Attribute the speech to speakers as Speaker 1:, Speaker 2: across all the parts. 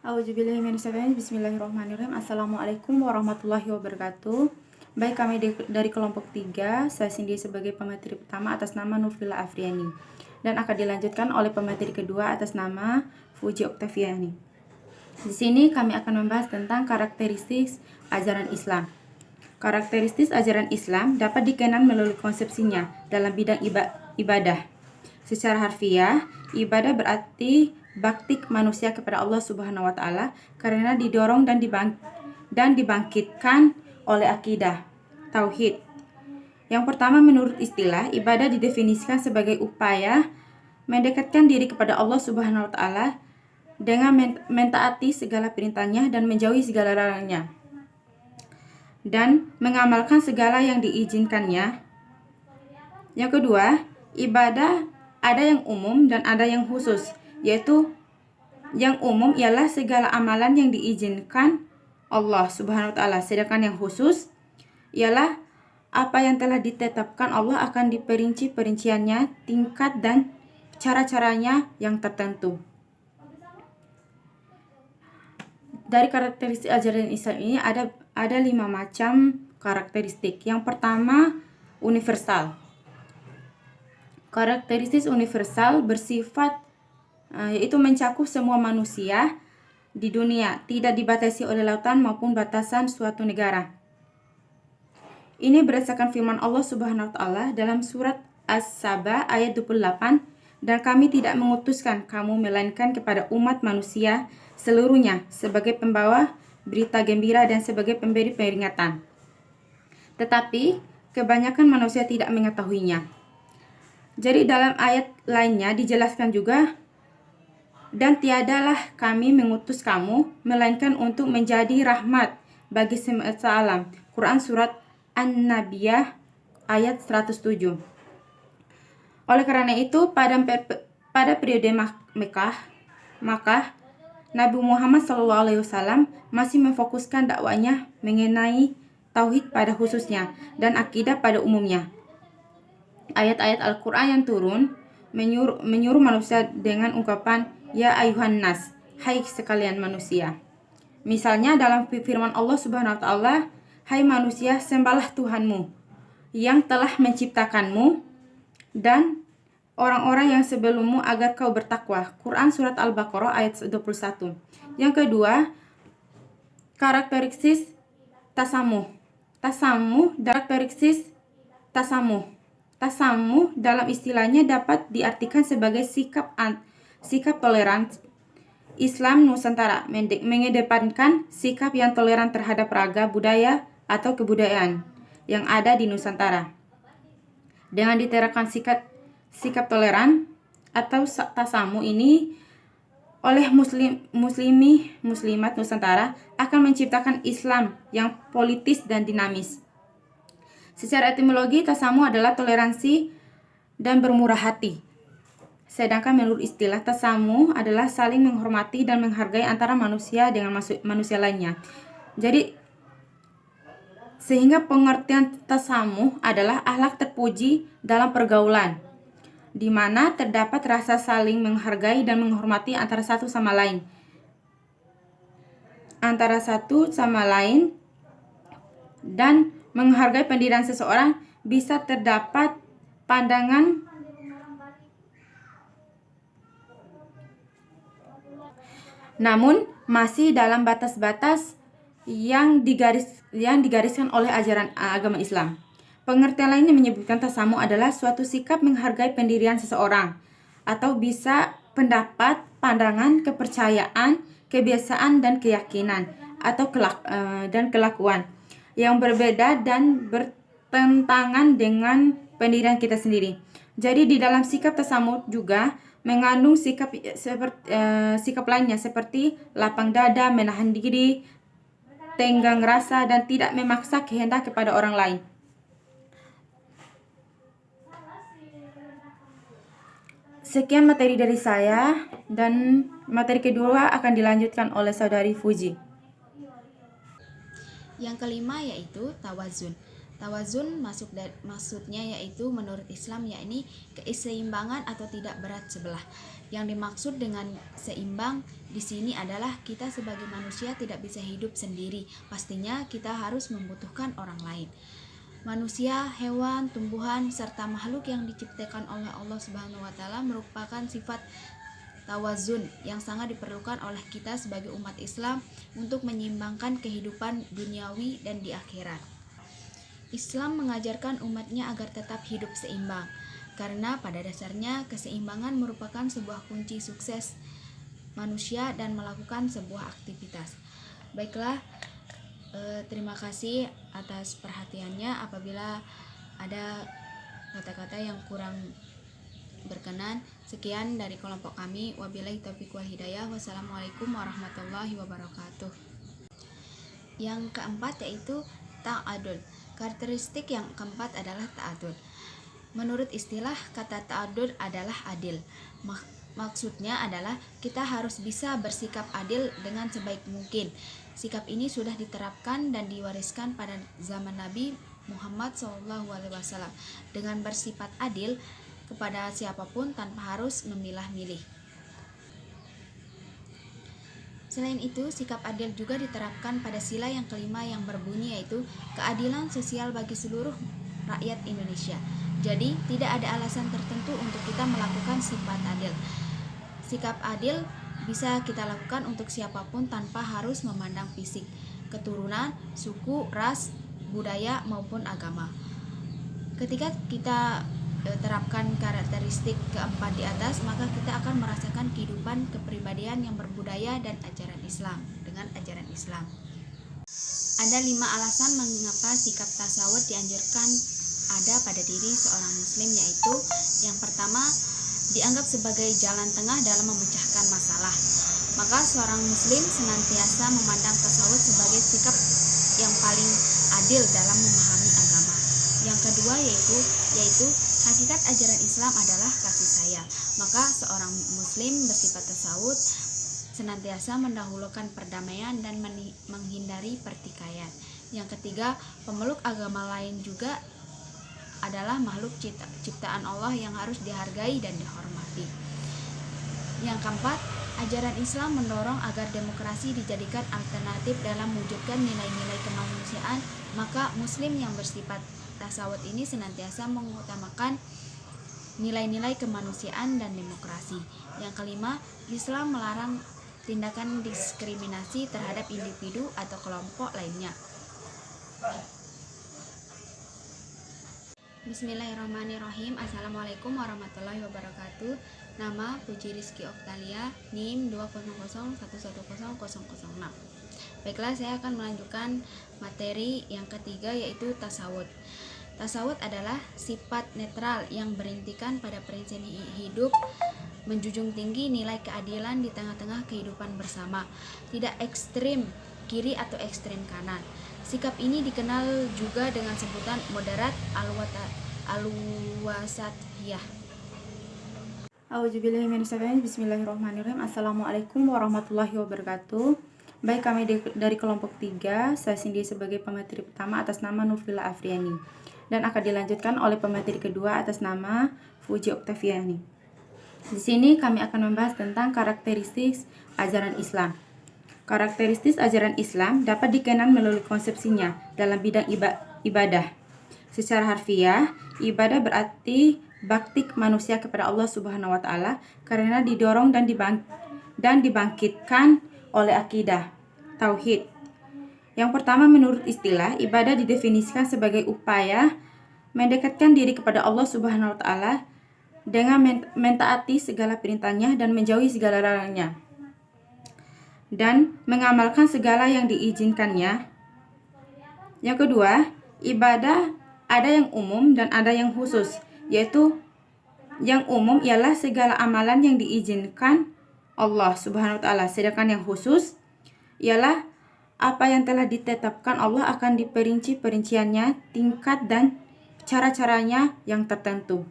Speaker 1: Bismillahirrahmanirrahim. Assalamualaikum warahmatullahi wabarakatuh. Baik, kami dari kelompok 3, saya sendiri sebagai pemateri pertama atas nama Nurvila Afriani, dan akan dilanjutkan oleh pemateri kedua atas nama Fuji Oktaviani. Di sini kami akan membahas tentang karakteristik ajaran Islam. Karakteristik ajaran Islam dapat dikenal melalui konsepsinya dalam bidang ibadah. Secara harfiah, ibadah berarti bakti manusia kepada Allah Subhanahu wa taala karena didorong dan dibangkitkan oleh akidah tauhid. Yang pertama, menurut istilah, ibadah didefinisikan sebagai upaya mendekatkan diri kepada Allah Subhanahu wa taala dengan mentaati segala perintahnya dan menjauhi segala larangannya, dan mengamalkan segala yang diizinkannya. Yang kedua, ibadah ada yang umum dan ada yang khusus, yaitu yang umum ialah segala amalan yang diizinkan Allah Subhanahu wa taala, sedangkan yang khusus ialah apa yang telah ditetapkan Allah akan diperinci perinciannya, tingkat dan cara-caranya yang tertentu. Dari karakteristik ajaran Islam ini ada 5 macam karakteristik. Yang pertama, universal. Karakteristik universal bersifat yaitu mencakup semua manusia di dunia, tidak dibatasi oleh lautan maupun batasan suatu negara. Ini berdasarkan firman Allah Subhanahu wa taala dalam surat As-Saba ayat 28, dan kami tidak mengutuskan kamu melainkan kepada umat manusia seluruhnya sebagai pembawa berita gembira dan sebagai pemberi peringatan. Tetapi kebanyakan manusia tidak mengetahuinya. Jadi dalam ayat lainnya dijelaskan juga, dan tiadalah kami mengutus kamu melainkan untuk menjadi rahmat bagi semesta alam. Quran surat An-Nabiyah ayat 107. Oleh karena itu pada periode Makkah, Nabi Muhammad SAW masih memfokuskan dakwanya mengenai tauhid pada khususnya dan akidah pada umumnya. Ayat-ayat Al-Quran yang turun menyuruh manusia dengan ungkapan ya ayuhan nas, hai sekalian manusia. Misalnya dalam firman Allah Subhanahu wa taala, hai manusia, sembahlah Tuhanmu yang telah menciptakanmu dan orang-orang yang sebelummu agar kau bertakwa. Quran surat Al-Baqarah ayat 21. Yang kedua, karakteristik tasamuh. Tasamuh dalam istilahnya dapat diartikan sebagai sikap toleransi Islam Nusantara, mengedepankan sikap yang toleran terhadap raga budaya atau kebudayaan yang ada di Nusantara. Dengan diterapkan sikap toleran atau tasamuh ini oleh muslimat Nusantara akan menciptakan Islam yang politis dan dinamis. Secara etimologi, tasamuh adalah toleransi dan bermurah hati. Sedangkan menurut istilah, tasamuh adalah saling menghormati dan menghargai antara manusia dengan manusia lainnya. Jadi, sehingga pengertian tasamuh adalah akhlak terpuji dalam pergaulan, di mana terdapat rasa saling menghargai dan menghormati antara satu sama lain. Dan menghargai pendirian seseorang bisa terdapat pandangan namun masih dalam batas-batas yang digariskan oleh ajaran agama Islam. Pengertian lainnya menyebutkan tasamuh adalah suatu sikap menghargai pendirian seseorang, atau bisa pendapat, pandangan, kepercayaan, kebiasaan dan keyakinan atau kelakuan yang berbeda dan bertentangan dengan pendirian kita sendiri. Jadi di dalam sikap tasamuh juga mengandung sikap lainnya seperti lapang dada, menahan diri, tenggang rasa, dan tidak memaksa kehendak kepada orang lain. Sekian materi dari saya, dan materi kedua akan dilanjutkan oleh saudari Fuji.
Speaker 2: Yang kelima yaitu tawazun. Tawazun maksudnya yaitu menurut Islam yakni keseimbangan atau tidak berat sebelah. Yang dimaksud dengan seimbang di sini adalah kita sebagai manusia tidak bisa hidup sendiri. Pastinya kita harus membutuhkan orang lain. Manusia, hewan, tumbuhan, serta makhluk yang diciptakan oleh Allah Subhanahu wa taala merupakan sifat tawazun yang sangat diperlukan oleh kita sebagai umat Islam untuk menyeimbangkan kehidupan duniawi dan di akhirat. Islam mengajarkan umatnya agar tetap hidup seimbang, karena pada dasarnya keseimbangan merupakan sebuah kunci sukses manusia dan melakukan sebuah aktivitas. Baiklah, terima kasih atas perhatiannya. Apabila ada kata-kata yang kurang berkenan, sekian dari kelompok kami. Wabillahi taufiq wal hidayah. Wassalamualaikum warahmatullahi wabarakatuh. Yang keempat yaitu ta'adul. Karakteristik yang keempat adalah ta'adul. Menurut istilah, kata ta'adul adalah adil. Maksudnya adalah kita harus bisa bersikap adil dengan sebaik mungkin. Sikap ini sudah diterapkan dan diwariskan pada zaman Nabi Muhammad SAW dengan bersifat adil kepada siapapun tanpa harus memilah-milih. Selain itu, sikap adil juga diterapkan pada sila yang kelima yang berbunyi yaitu keadilan sosial bagi seluruh rakyat Indonesia. Jadi, tidak ada alasan tertentu untuk kita melakukan sifat adil. Sikap adil bisa kita lakukan untuk siapapun tanpa harus memandang fisik, keturunan, suku, ras, budaya, maupun agama. Ketika kita terapkan karakteristik keempat di atas, maka kita akan merasakan kehidupan kepribadian yang berbudaya dan ajaran Islam dengan ajaran Islam. Ada 5 alasan mengapa sikap tasawuf dianjurkan ada pada diri seorang muslim, yaitu yang pertama, dianggap sebagai jalan tengah dalam memecahkan masalah. Maka seorang muslim senantiasa memandang tasawuf sebagai sikap yang paling adil dalam memahami agama. Yang kedua yaitu hakikat ajaran Islam adalah kasih sayang. Maka seorang muslim bersifat tasawuf senantiasa mendahulukan perdamaian dan menghindari pertikaian. Yang ketiga, pemeluk agama lain juga adalah makhluk ciptaan Allah yang harus dihargai dan dihormati. Yang keempat, ajaran Islam mendorong agar demokrasi dijadikan alternatif dalam mewujudkan nilai-nilai kemanusiaan. Maka muslim yang bersifat tasawuf ini senantiasa mengutamakan nilai-nilai kemanusiaan dan demokrasi. Yang kelima, Islam melarang tindakan diskriminasi terhadap individu atau kelompok lainnya. Bismillahirrahmanirrahim. Assalamualaikum warahmatullahi wabarakatuh. Nama Puji Rizky Oktalia, NIM 20011100006. Baiklah, saya akan melanjutkan materi yang ketiga yaitu tasawuf. Tasawuf adalah sifat netral yang berintikan pada prinsip hidup, menjunjung tinggi nilai keadilan di tengah-tengah kehidupan bersama, tidak ekstrim kiri atau ekstrim kanan. Sikap ini dikenal juga dengan sebutan moderat al-wasatiyah.
Speaker 1: Bismillahirrahmanirrahim. Assalamualaikum warahmatullahi wabarakatuh. Baik, kami dari kelompok 3, saya sendiri sebagai pemateri pertama atas nama Nufila Afriani, dan akan dilanjutkan oleh pemateri kedua atas nama Puji Oktaviani. Di sini kami akan membahas tentang karakteristik ajaran Islam. Karakteristik ajaran Islam dapat dikenal melalui konsepsinya dalam bidang ibadah. Secara harfiah, ibadah berarti bakti manusia kepada Allah Subhanahu wa taala karena didorong dan dibangkitkan oleh akidah tauhid. Yang pertama, menurut istilah, ibadah didefinisikan sebagai upaya mendekatkan diri kepada Allah Subhanahu wa taala dengan mentaati segala perintahnya dan menjauhi segala larangannya, dan mengamalkan segala yang diizinkannya. Yang kedua, ibadah ada yang umum dan ada yang khusus, yaitu yang umum ialah segala amalan yang diizinkan Allah Subhanahu wa taala, sedangkan yang khusus ialah apa yang telah ditetapkan Allah akan diperinci perinciannya, tingkat dan cara-caranya yang tertentu.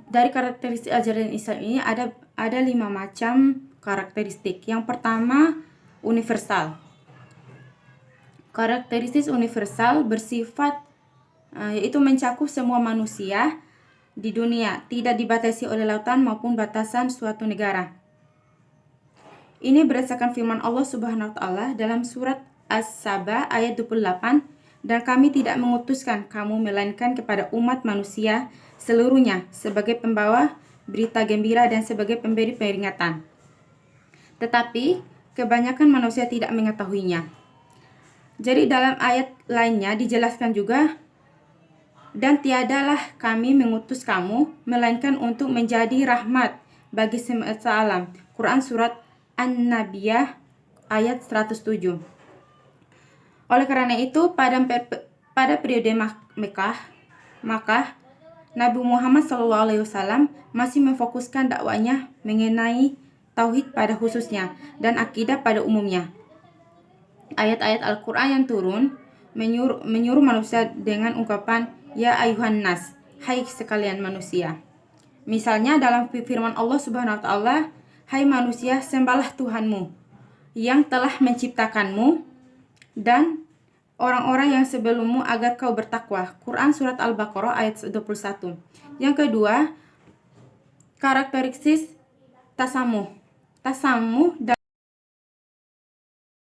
Speaker 1: Dari karakteristik ajaran Islam ini ada 5 macam karakteristik. Yang pertama, universal. Karakteristik universal bersifat yaitu mencakup semua manusia di dunia, tidak dibatasi oleh lautan maupun batasan suatu negara. Ini berdasarkan firman Allah Subhanahu wa taala dalam surat As-Saba ayat 28, dan kami tidak mengutuskan kamu melainkan kepada umat manusia seluruhnya sebagai pembawa berita gembira dan sebagai pemberi peringatan. Tetapi kebanyakan manusia tidak mengetahuinya. Jadi dalam ayat lainnya dijelaskan juga, dan tiadalah kami mengutus kamu melainkan untuk menjadi rahmat bagi semesta alam. Quran surat An-Nabiyah ayat 107. Oleh karena itu pada periode Makkah, Nabi Muhammad SAW masih memfokuskan dakwanya mengenai tauhid pada khususnya dan akidah pada umumnya. Ayat-ayat Al-Quran yang turun menyuruh manusia dengan ungkapan ya ayuhan nas, hai sekalian manusia. Misalnya dalam firman Allah Subhanahu wa taala, hai manusia, sembahlah Tuhanmu yang telah menciptakanmu dan orang-orang yang sebelummu agar kau bertakwa. Quran surat Al-Baqarah ayat 21. Yang kedua, karakteristik tasamuh